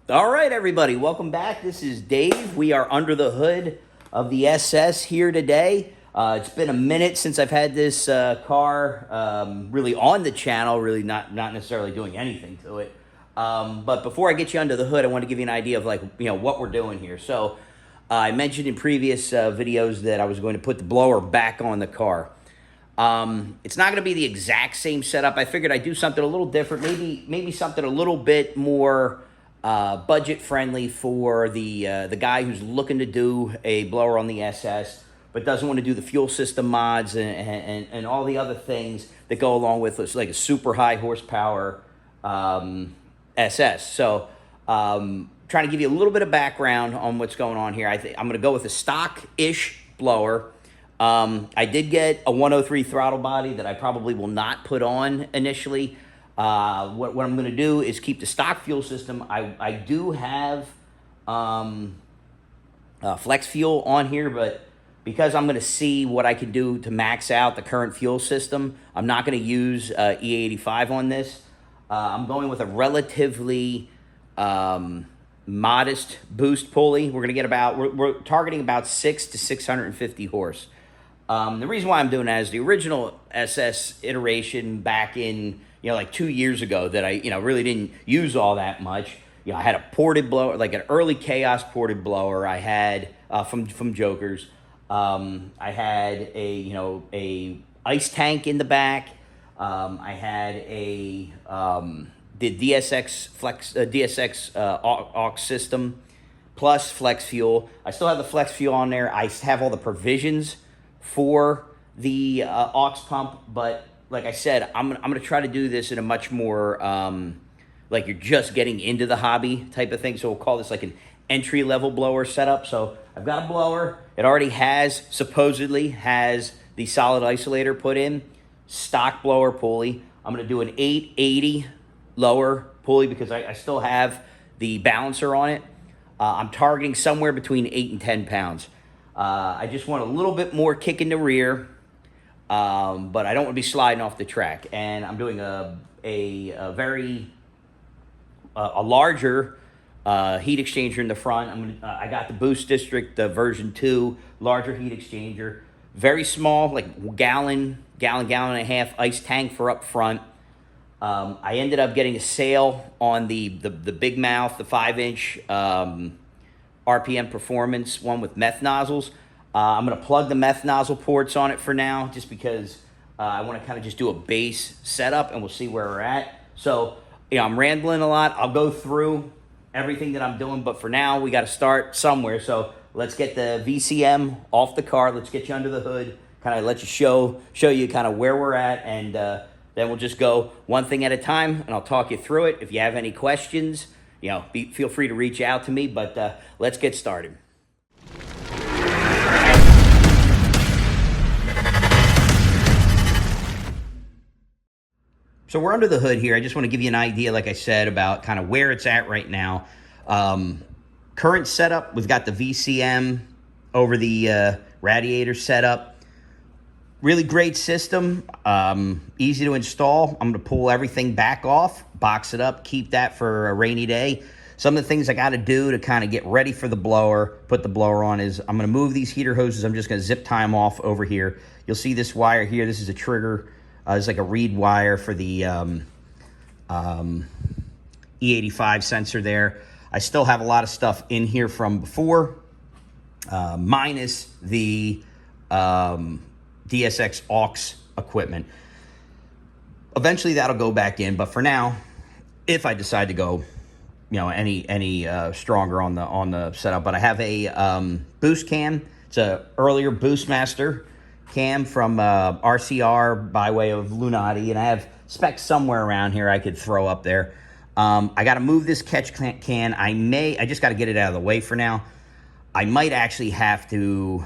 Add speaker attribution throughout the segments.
Speaker 1: All right, everybody, welcome back. This is Dave. We are under the hood of the SS here today. It's been a minute since I've had this car really on the channel, really not necessarily doing anything to it. But before I get you under the hood, I want to give you an idea of what we're doing here. So I mentioned in previous videos that I was going to put the blower back on the car. It's not going to be the exact same setup. I figured I'd do something a little different, maybe something a little bit more budget friendly for the guy who's looking to do a blower on the SS, but doesn't want to do the fuel system mods and all the other things that go along with it, like a super high horsepower SS. So trying to give you a little bit of background on what's going on here. I'm going to go with a stock-ish blower. I did get a 103 throttle body that I probably will not put on initially. What I'm going to do is keep the stock fuel system. I do have flex fuel on here, but because I'm going to see what I can do to max out the current fuel system, I'm not going to use E85 on this. I'm going with a relatively modest boost pulley. We're going to get we're targeting about 6 to 650 horse. The reason why I'm doing that is the original SS iteration back in, like 2 years ago that I, really didn't use all that much. I had a ported blower, like an early Chaos ported blower I had from Jokers. I had a ice tank in the back. I had the DSX aux system plus flex fuel. I still have the flex fuel on there. I have all the provisions for the aux pump, but like I said, I'm gonna try to do this in a much more like you're just getting into the hobby type of thing. So we'll call this like an entry level blower setup. So I've got a blower. It already supposedly has the solid isolator put in, stock blower pulley. I'm gonna do an 880 lower pulley because I still have the balancer on it. I'm targeting somewhere between 8 and 10 pounds. I just want a little bit more kick in the rear, but I don't want to be sliding off the track. And I'm doing a larger heat exchanger in the front. I got the Boost District version 2, larger heat exchanger, very small, like gallon and a half ice tank for up front. I ended up getting a sale on the big mouth, the 5-inch RPM Performance one with meth nozzles. I'm going to plug the meth nozzle ports on it for now, just because I want to kind of just do a base setup, and we'll see where we're at. So, I'm rambling a lot. I'll go through everything that I'm doing, but for now, we got to start somewhere. So let's get the VCM off the car. Let's get you under the hood, kind of let you show you kind of where we're at, and then we'll just go one thing at a time, and I'll talk you through it. If you have any questions, feel free to reach out to me, but let's get started. So we're under the hood here. I just want to give you an idea, like I said, about kind of where it's at right now. Current setup, we've got the VCM over the radiator setup. Really great system, easy to install. I'm going to pull everything back off, box it up, keep that for a rainy day. Some of the things I got to do to kind of get ready for the blower, put the blower on, is I'm going to move these heater hoses. I'm just going to zip tie them off over here. You'll see this wire here. This is a trigger. It's like a reed wire for the E85 sensor there. I still have a lot of stuff in here from before, minus the DSX aux equipment. Eventually that'll go back in, but for now, if I decide to go, any stronger on the setup, but I have a boost cam. It's a earlier Boostmaster cam from RCR by way of Lunati, and I have specs somewhere around here I could throw up there. I got to move this catch can. I just got to get it out of the way for now. I might actually have to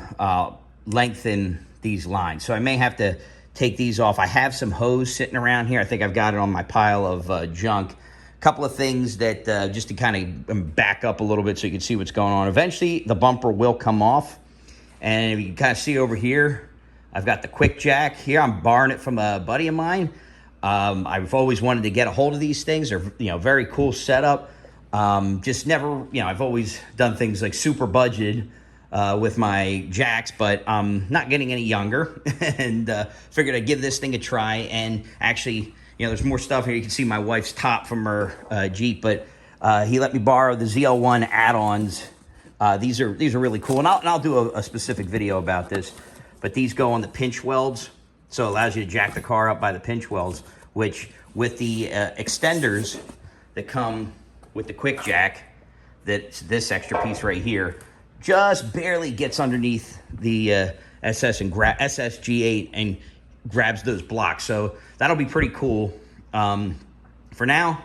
Speaker 1: lengthen these lines, so I may have to take these off. I have some hose sitting around here. I think I've got it on my pile of junk. A couple of things that just to kind of back up a little bit so you can see what's going on. Eventually the bumper will come off, and if you can kind of see over here, I've got the quick jack here. I'm borrowing it from a buddy of mine. I've always wanted to get a hold of these things. They're very cool setup. Just never, I've always done things like super budgeted with my jacks, but I'm not getting any younger, and figured I'd give this thing a try. And actually, there's more stuff here. You can see my wife's top from her Jeep, but he let me borrow the ZL1 add-ons. These are really cool, and I'll do a specific video about this. But these go on the pinch welds, so it allows you to jack the car up by the pinch welds, which with the extenders that come with the quick jack, that's this extra piece right here, just barely gets underneath the SS G8 and grabs those blocks. So that'll be pretty cool. For now,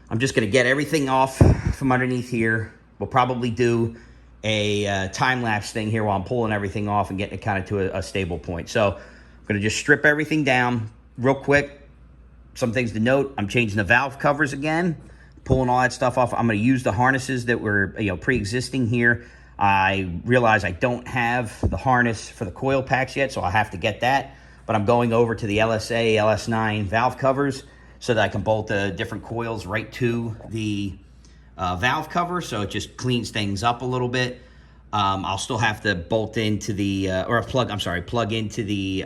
Speaker 1: I'm just going to get everything off from underneath here. We'll probably do a time-lapse thing here while I'm pulling everything off and getting it kind of to a stable point. So I'm going to just strip everything down real quick. Some things to note: I'm changing the valve covers again, pulling all that stuff off. I'm going to use the harnesses that were pre-existing here. I realize I don't have the harness for the coil packs yet, so I'll have to get that. But I'm going over to the LSA LS9 valve covers so that I can bolt the different coils right to the valve cover, so it just cleans things up a little bit. I'll still have to bolt into the plug into the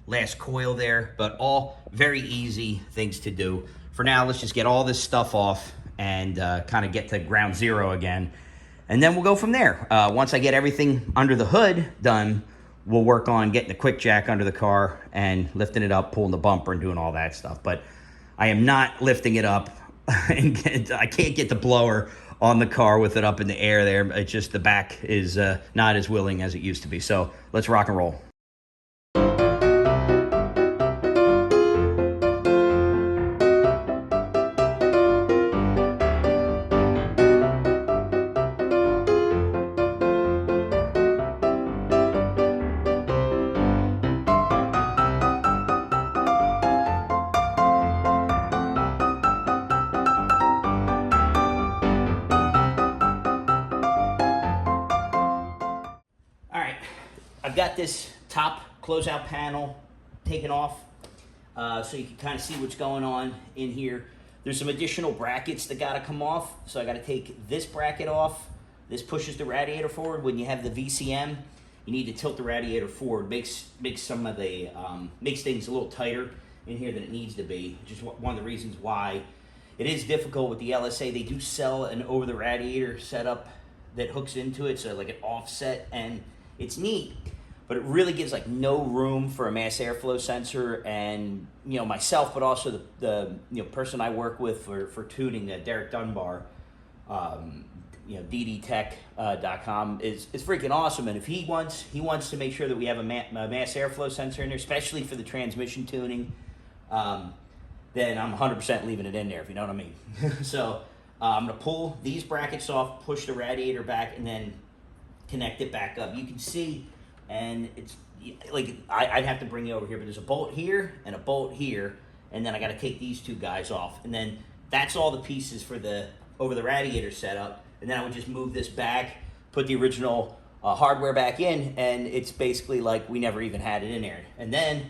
Speaker 1: last coil there, but all very easy things to do. For now, let's just get all this stuff off and kind of get to ground zero again, and then we'll go from there. Once I get everything under the hood done, we'll work on getting the quick jack under the car and lifting it up, pulling the bumper, and doing all that stuff. But I am not lifting it up. And I can't get the blower on the car with it up in the air there. It's just the back is not as willing as it used to be. So let's rock and roll. I've got this top closeout panel taken off so you can kind of see what's going on in here. There's some additional brackets that got to come off, so I got to take this bracket off. This pushes the radiator forward. When you have the VCM, you need to tilt the radiator forward. Makes some of the makes things a little tighter in here than it needs to be, which is one of the reasons why it is difficult with the LSA. They do sell an over the radiator setup that hooks into it, so like an offset, and it's neat, but it really gives like no room for a mass airflow sensor. And myself, but also the person I work with for tuning, Derek Dunbar, ddtech.com is freaking awesome. And if he wants to make sure that we have a mass airflow sensor in there, especially for the transmission tuning, then I'm 100% leaving it in there, if you know what I mean. So I'm gonna pull these brackets off, push the radiator back, and then connect it back up. You can see, and it's like I'd have to bring you over here, but there's a bolt here and a bolt here, and then I got to take these two guys off, and then that's all the pieces for the over the radiator setup. And then I would just move this back, put the original hardware back in, and it's basically like we never even had it in there. And then,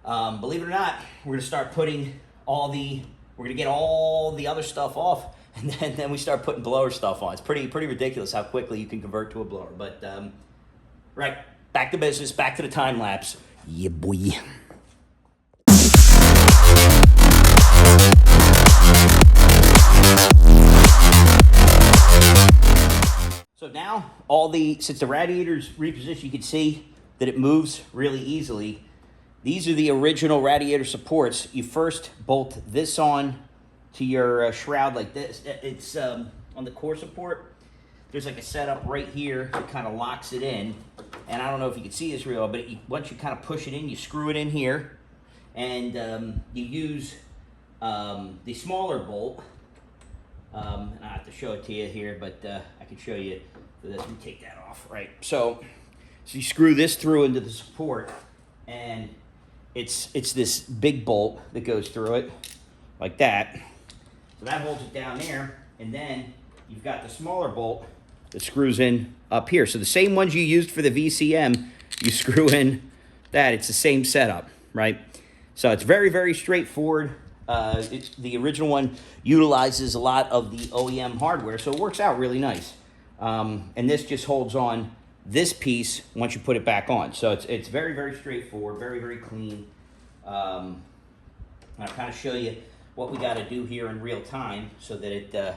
Speaker 1: believe it or not, we're gonna start putting we're gonna get all the other stuff off. And then we start putting blower stuff on. It's pretty ridiculous how quickly you can convert to a blower. But, right, back to business, back to the time lapse. Yeah, boy. So now, since the radiator's repositioned, you can see that it moves really easily. These are the original radiator supports. You first bolt this on to your shroud like this. It's on the core support. There's like a setup right here that kind of locks it in. And I don't know if you can see this real well, but once you kind of push it in, you screw it in here. And you use the smaller bolt. I have to show it to you here, but I can show you. Let me take that off, right? So you screw this through into the support, and it's this big bolt that goes through it like that. So that holds it down there, and then you've got the smaller bolt that screws in up here. So the same ones you used for the VCM, you screw in that. It's the same setup, right? So it's very, very straightforward. The original one utilizes a lot of the OEM hardware, so it works out really nice. And this just holds on this piece once you put it back on. So it's very, very straightforward, very, very clean. I'll kind of show you what we got to do here in real time so that it,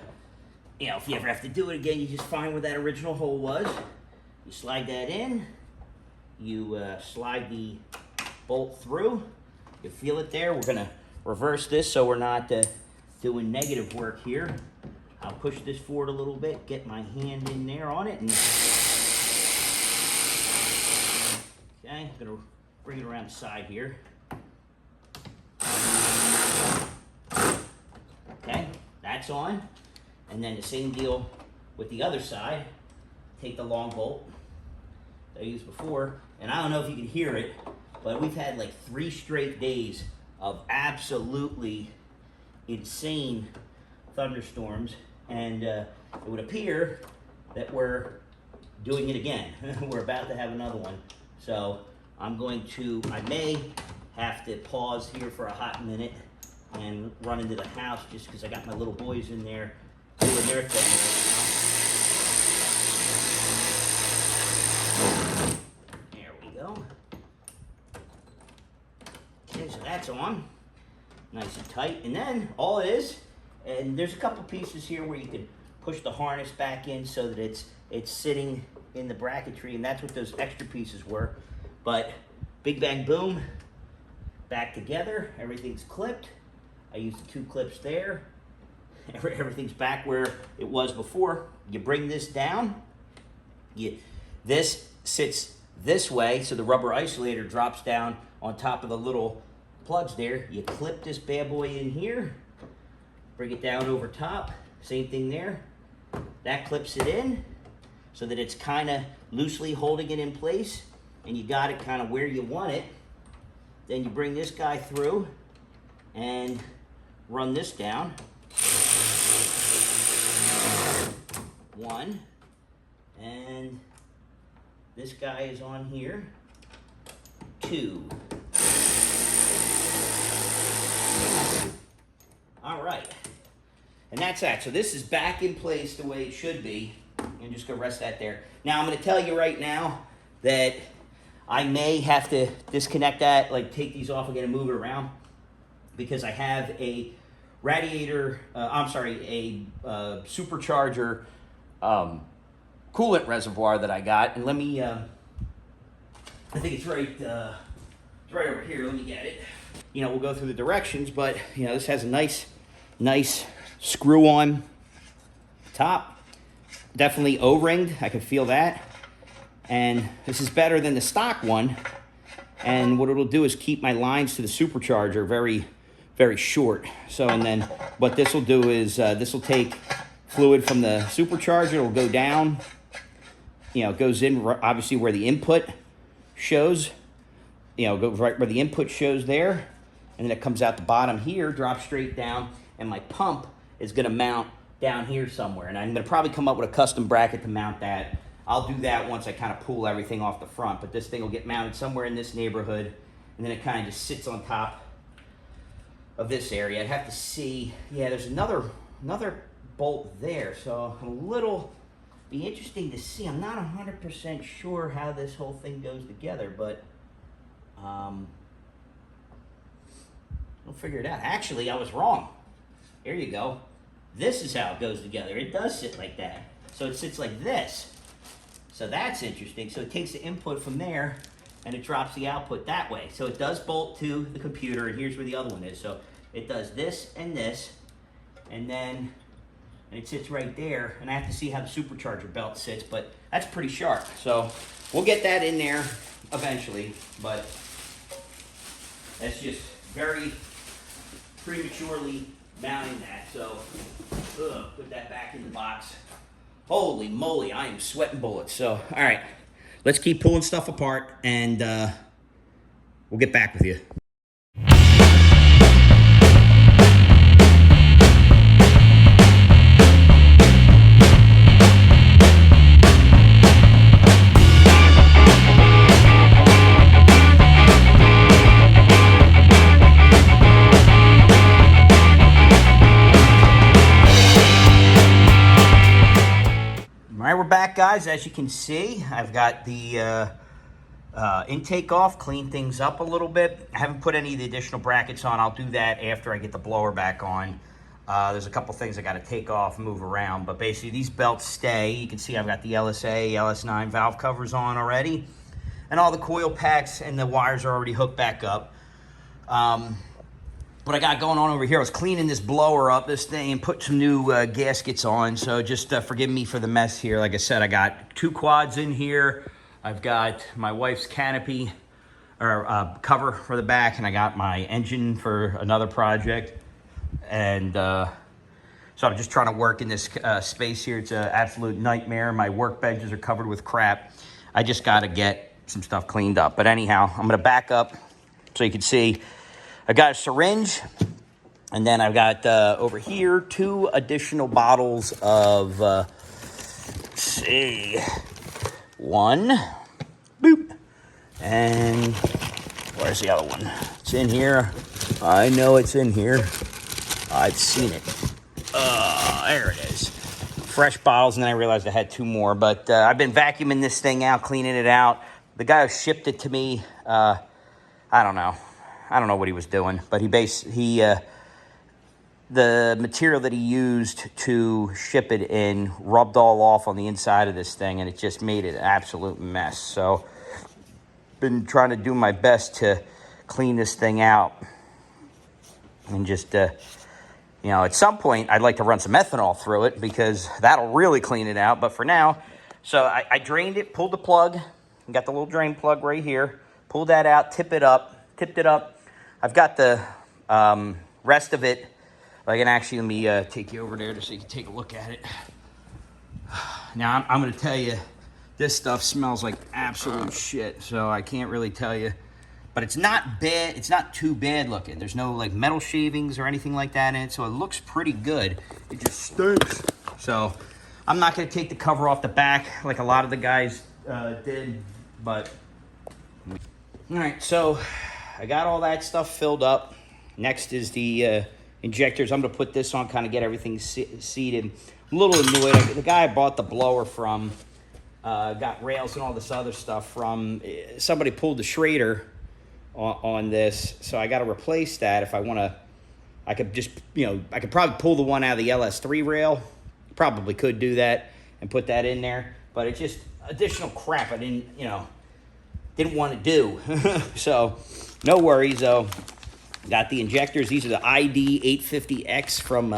Speaker 1: you know, if you ever have to do it again, you just find where that original hole was. You slide that in, you slide the bolt through, you feel it there. We're going to reverse this so we're not doing negative work here. I'll push this forward a little bit, get my hand in there on it, and okay, I'm going to bring it around the side here. Okay, that's on. And then the same deal with the other side. Take the long bolt that I used before, and I don't know if you can hear it, but we've had like 3 straight days of absolutely insane thunderstorms, and it would appear that we're doing it again. We're about to have another one. So I may have to pause here for a hot minute and run into the house just because I got my little boys in there doing their thing. There we go. Okay, so that's on. Nice and tight. And then all it is, and there's a couple pieces here where you can push the harness back in so that it's sitting in the bracketry, and that's what those extra pieces were. But big bang boom, back together, everything's clipped. I used the 2 clips there. Everything's back where it was before. You bring this down. This sits this way, so the rubber isolator drops down on top of the little plugs there. You clip this bad boy in here, bring it down over top, same thing there. That clips it in so that it's kind of loosely holding it in place, and you got it kind of where you want it. Then you bring this guy through and run this down. 1, and this guy is on here. 2. All right, and that's that. So this is back in place the way it should be. I'm just gonna rest that there. Now I'm gonna tell you right now that I may have to disconnect that, like take these off again and move it around, because I have a radiator, a supercharger coolant reservoir that I got. And let me, I think it's right over here. Let me get it. You know, we'll go through the directions, but you know, this has a nice screw on top. Definitely O-ringed, I can feel that. And this is better than the stock one. And what it'll do is keep my lines to the supercharger very, very short. So, and then what this will do is this will take fluid from the supercharger. It'll go down. You know, it goes in obviously where the input shows. You know, goes right where the input shows there. And then it comes out the bottom here, drops straight down, and my pump is going to mount down here somewhere. And I'm going to probably come up with a custom bracket to mount that. I'll do that once I kind of pull everything off the front, but this thing will get mounted somewhere in this neighborhood, and then it kind of just sits on top of this area. I'd have to see, yeah, there's another bolt there, so be interesting to see. I'm not 100% sure how this whole thing goes together, but we'll figure it out. Actually, I was wrong. Here you go. This is how it goes together. It does sit like that. So it sits like this. So that's interesting. So it takes the input from there and it drops the output that way. So it does bolt to the computer, and here's where the other one is. So it does this, and then it sits right there. And I have to see how the supercharger belt sits, but that's pretty sharp. So we'll get that in there eventually, but that's just very prematurely mounting that. So put that back in the box. Holy moly, I am sweating bullets. So, all right, let's keep pulling stuff apart, and we'll get back with you. back, guys. As you can see, I've got the intake off, clean things up a little bit. I haven't put any of the additional brackets on. I'll do that after I get the blower back on. There's a couple things I got to take off, move around, but basically these belts stay. You can see I've got the LSA, LS9 valve covers on already, and all the coil packs and the wires are already hooked back up. What I got going on over here, I was cleaning this blower up, this thing, and put some new gaskets on, so just forgive me for the mess here. Like I said, I got 2 quads in here. I've got my wife's canopy, or cover for the back, and I got my engine for another project. And so I'm just trying to work in this space here. It's an absolute nightmare. My workbenches are covered with crap. I just got to get some stuff cleaned up. But anyhow, I'm going to back up so you can see. I got a syringe, and then I've got over here 2 additional bottles of, let's see, 1, boop, and where's the other one? It's in here. I know it's in here. I've seen it. There it is. Fresh bottles, and then I realized I had 2 more. But I've been vacuuming this thing out, cleaning it out. The guy who shipped it to me, I don't know. I don't know what he was doing, but the material that he used to ship it in rubbed all off on the inside of this thing, and it just made it an absolute mess. So, been trying to do my best to clean this thing out, and just, you know, at some point I'd like to run some ethanol through it because that'll really clean it out. But for now, so I drained it, pulled the plug, got the little drain plug right here, pulled that out, tipped it up. I've got the rest of it. I can actually, let me take you over there so you can take a look at it. Now, I'm going to tell you, this stuff smells like absolute shit, so I can't really tell you. But it's not bad. It's not too bad looking. There's no like metal shavings or anything like that in it, so it looks pretty good. It just stinks. So I'm not going to take the cover off the back like a lot of the guys did, but all right, so I got all that stuff filled up. Next is the injectors. I'm going to put this on, kind of get everything seated. I'm a little annoyed. The guy I bought the blower from got rails and all this other stuff from. Somebody pulled the Schrader on this, so I got to replace that if I want to. I could just, you know, I could probably pull the one out of the LS3 rail. Probably could do that and put that in there, but it's just additional crap I didn't, you know, didn't want to do. So no worries though. Got the injectors. These are the ID850X from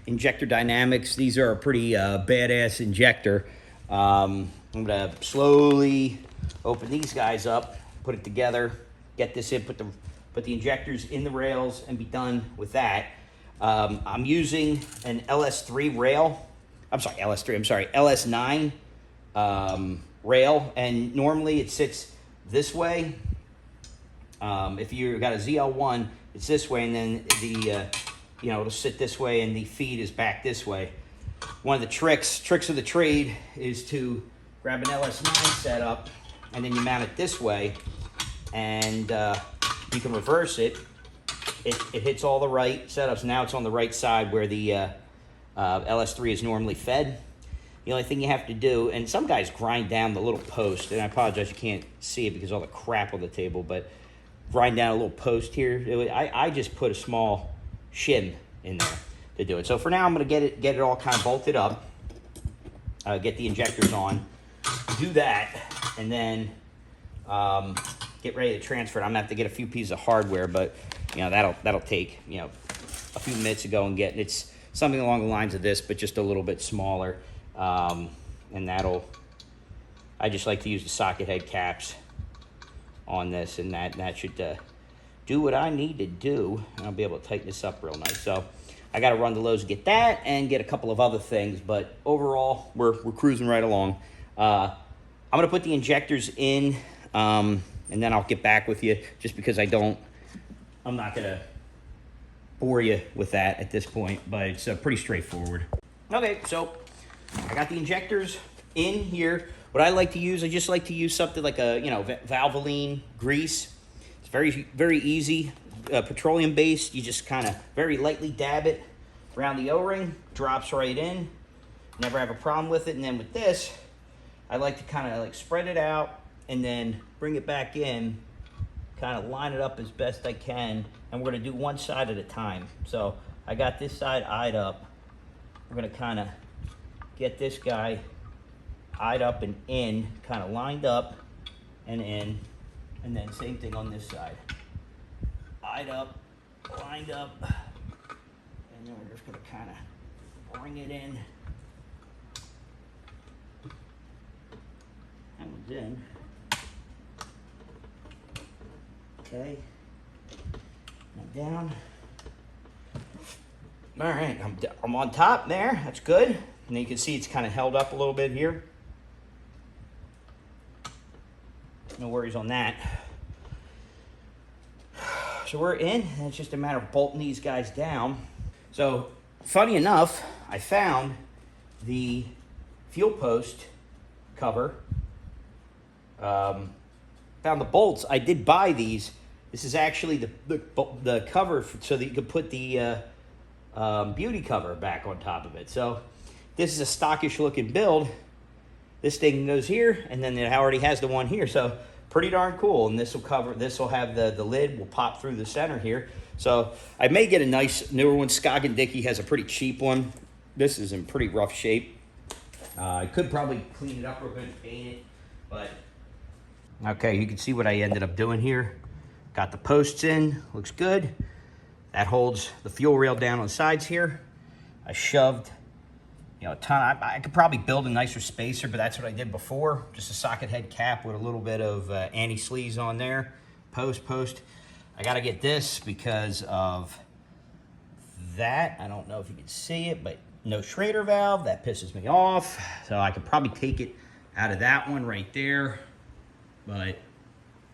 Speaker 1: Injector Dynamics. These are a pretty badass injector. I'm gonna slowly open these guys up, put it together, get this in, put the injectors in the rails, and be done with that. I'm using an LS3 rail. LS9 rail, and normally it sits this way. If you've got a ZL1, it's this way, and then the it'll sit this way, and the feed is back this way. One of the tricks of the trade is to grab an LS9 setup, and then you mount it this way, and you can reverse it. It hits all the right setups. Now it's on the right side where the LS3 is normally fed. The only thing you have to do, and some guys grind down the little post, and I apologize you can't see it because of all the crap on the table, but grind down a little post here. I just put a small shim in there to do it. So for now, I'm going to get it all kind of bolted up, get the injectors on, do that, and then get ready to transfer it. I'm going to have to get a few pieces of hardware, but that'll take a few minutes to go and get. It's something along the lines of this, but just a little bit smaller, and I just like to use the socket head caps on this, and that should do what I need to do, and I'll be able to tighten this up real nice. So I got to run to Lowe's to get that and get a couple of other things, but overall we're cruising right along. I'm gonna put the injectors in, and then I'll get back with you, just because I'm not gonna bore you with that at this point, but it's pretty straightforward. Okay, so I got the injectors in here. What I like to use, I just like to use something like a Valvoline grease. It's very, very easy, petroleum based. You just kind of very lightly dab it around the O-ring, drops right in. Never have a problem with it. And then with this, I like to kind of like spread it out and then bring it back in, kind of line it up as best I can, and we're gonna do one side at a time. So I got this side eyed up. We're gonna kind of get this guy eyed up and in, kind of lined up and in, and then same thing on this side. Eyed up, lined up, and then we're just gonna kind of bring it in. That one's in. Okay, now down. All right, I'm on top there, that's good. And then you can see it's kind of held up a little bit here. No worries on that. So we're in, and it's just a matter of bolting these guys down. So, funny enough, I found the fuel post cover. Found the bolts. I did buy these. This is actually the cover so that you could put the beauty cover back on top of it. So this is a stockish looking build. This thing goes here, and then it already has the one here. So pretty darn cool. And this will cover. This will have the lid will pop through the center here. So I may get a nice newer one. Scogg & Dickey has a pretty cheap one. This is in pretty rough shape. I could probably clean it up. We're going to paint it, but okay. You can see what I ended up doing here. Got the posts in. Looks good. That holds the fuel rail down on the sides here. I shoved, a ton. I could probably build a nicer spacer, but that's what I did before. Just a socket head cap with a little bit of anti-sleaze on there. Post. I got to get this because of that. I don't know if you can see it, but no Schrader valve. That pisses me off. So I could probably take it out of that one right there. But,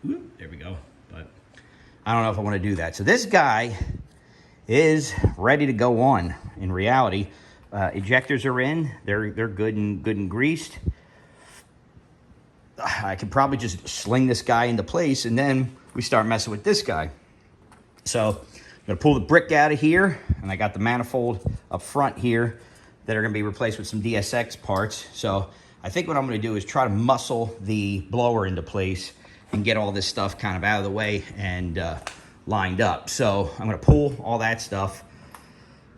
Speaker 1: there we go. But I don't know if I want to do that. So this guy is ready to go on. In reality, ejectors are in. They're good and greased. I could probably just sling this guy into place, and then we start messing with this guy. So I'm gonna pull the brick out of here, and I got the manifold up front here that are gonna be replaced with some DSX parts. So I think what I'm gonna do is try to muscle the blower into place and get all this stuff kind of out of the way and lined up. So I'm gonna pull all that stuff,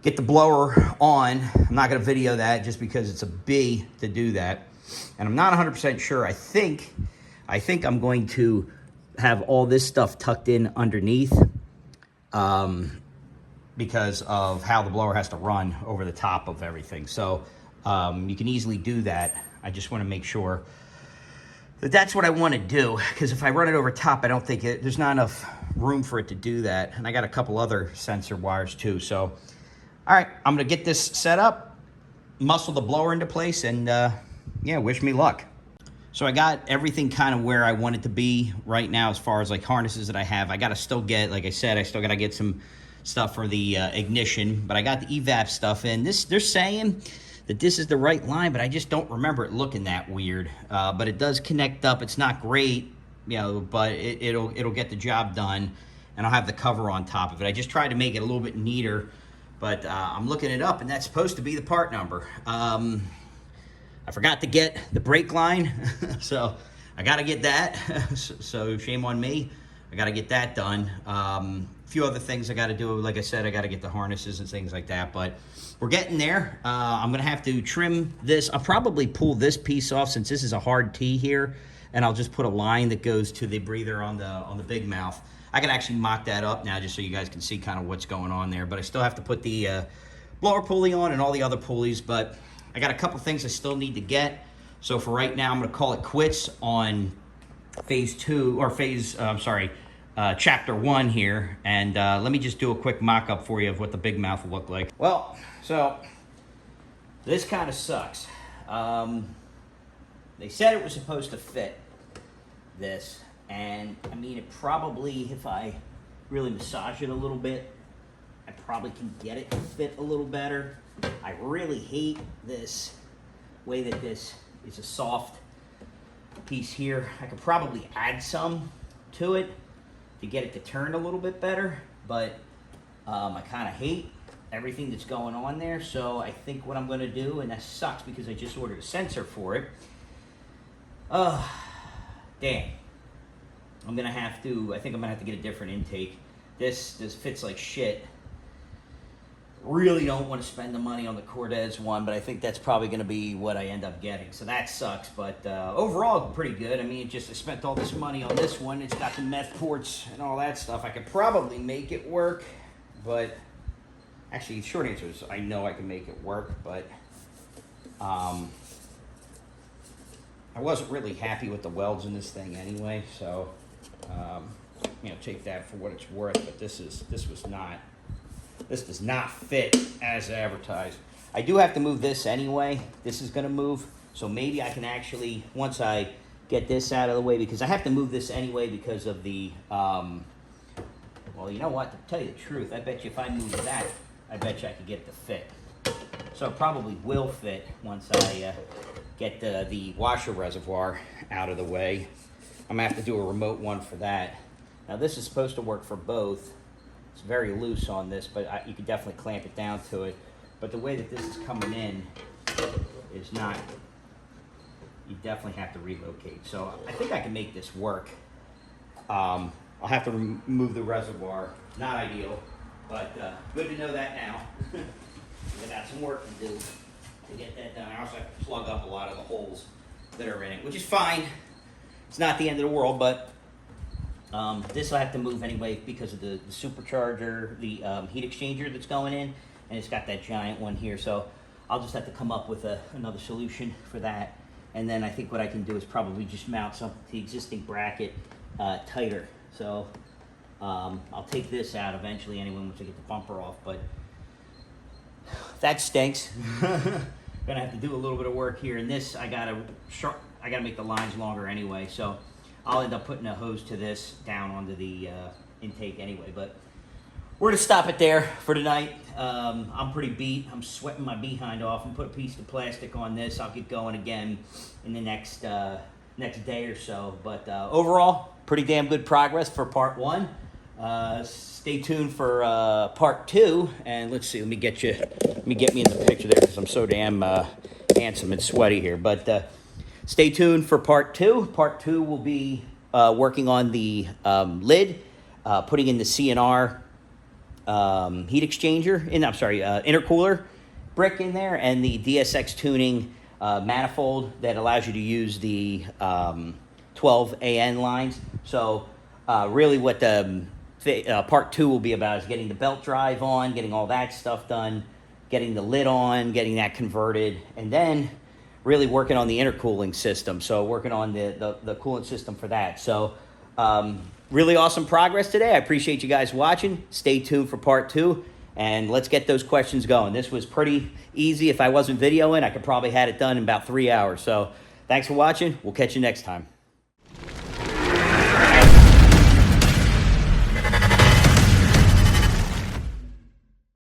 Speaker 1: get the blower on. I'm not gonna video that just because it's a B to do that. And I'm not 100% sure. I think I'm going to have all this stuff tucked in underneath because of how the blower has to run over the top of everything. So you can easily do that. I just want to make sure that that's what I want to do, because if I run it over top, I don't think there's not enough room for it to do that. And I got a couple other sensor wires too. So, all right, I'm going to get this set up, muscle the blower into place, and yeah, wish me luck. So I got everything kind of where I want it to be right now as far as like harnesses that I have. I got to still get, like I said, I still got to get some stuff for the ignition, but I got the EVAP stuff in. They're saying that this is the right line, but I just don't remember it looking that weird. But it does connect up. It's not great, but it'll get the job done, and I'll have the cover on top of it. I just tried to make it a little bit neater, but I'm looking it up, and that's supposed to be the part number. I forgot to get the brake line, so I got to get that. So shame on me. I got to get that done. A few other things I got to do. Like I said, I got to get the harnesses and things like that, but we're getting there. I'm going to have to trim this. I'll probably pull this piece off since this is a hard T here, and I'll just put a line that goes to the breather on the big mouth. I can actually mock that up now just so you guys can see kind of what's going on there, but I still have to put the blower pulley on and all the other pulleys, but I got a couple things I still need to get. So for right now, I'm going to call it quits on chapter 1 here. And let me just do a quick mock-up for you of what the big mouth will look like. Well, so this kind of sucks. They said it was supposed to fit this. And I mean, it probably, if I really massage it a little bit, I probably can get it to fit a little better. I really hate this way that this is a soft piece here. I could probably add some to it to get it to turn a little bit better, but I kind of hate everything that's going on there. So I think what I'm going to do, and that sucks because I just ordered a sensor for it, Damn. I'm gonna have to, I think I'm gonna have to get a different intake. This fits like shit. Really don't want to spend the money on the Cortez one, but I think that's probably going to be what I end up getting. So that sucks, but overall, pretty good. I mean, I spent all this money on this one. It's got the meth ports and all that stuff. I could probably make it work, but actually, the short answer is I know I can make it work, but I wasn't really happy with the welds in this thing anyway, so you know, take that for what it's worth. But this does not fit as advertised. I do have to move this anyway. This is going to move, so maybe I can actually, once I get this out of the way, because I have to move this anyway because of the, well, you know what, to tell you the truth, I bet you if I move that, I bet you I could get it to fit. So it probably will fit once I get the washer reservoir out of the way. I'm going to have to do a remote one for that. Now this is supposed to work for both. It's very loose on this, but you could definitely clamp it down to it. But the way that this is coming in is not, you definitely have to relocate. So I think I can make this work. I'll have to remove the reservoir. Not ideal, but good to know that now. I got some work to do to get that done. I also have to plug up a lot of the holes that are in it, which is fine. It's not the end of the world, but this I have to move anyway because of the supercharger, the heat exchanger that's going in, and it's got that giant one here. So I'll just have to come up with another solution for that. And then I think what I can do is probably just mount something to the existing bracket tighter. So I'll take this out eventually anyway once I get the bumper off, but that stinks. Gonna have to do a little bit of work here. And this, I gotta make the lines longer anyway. So I'll end up putting a hose to this down onto the intake anyway. But we're gonna stop it there for tonight. I'm pretty beat. I'm sweating my behind off. And put a piece of plastic on this. I'll get going again in the next day or so. But overall, pretty damn good progress for part one. Stay tuned for part two, and let's see. Let me get me in the picture there because I'm so damn handsome and sweaty here. But stay tuned for part two. Part two will be working on the lid, putting in the CNR heat exchanger. Intercooler brick in there, and the DSX tuning manifold that allows you to use the 12 AN lines. So really, what the part two will be about is getting the belt drive on, getting all that stuff done, getting the lid on, getting that converted, and then really working on the intercooling system. So working on the coolant system for that. So really awesome progress today. I appreciate you guys watching. Stay tuned for part two, and let's get those questions going. This was pretty easy. If I wasn't videoing, I could probably had it done in about 3 hours. So thanks for watching. We'll catch you next time.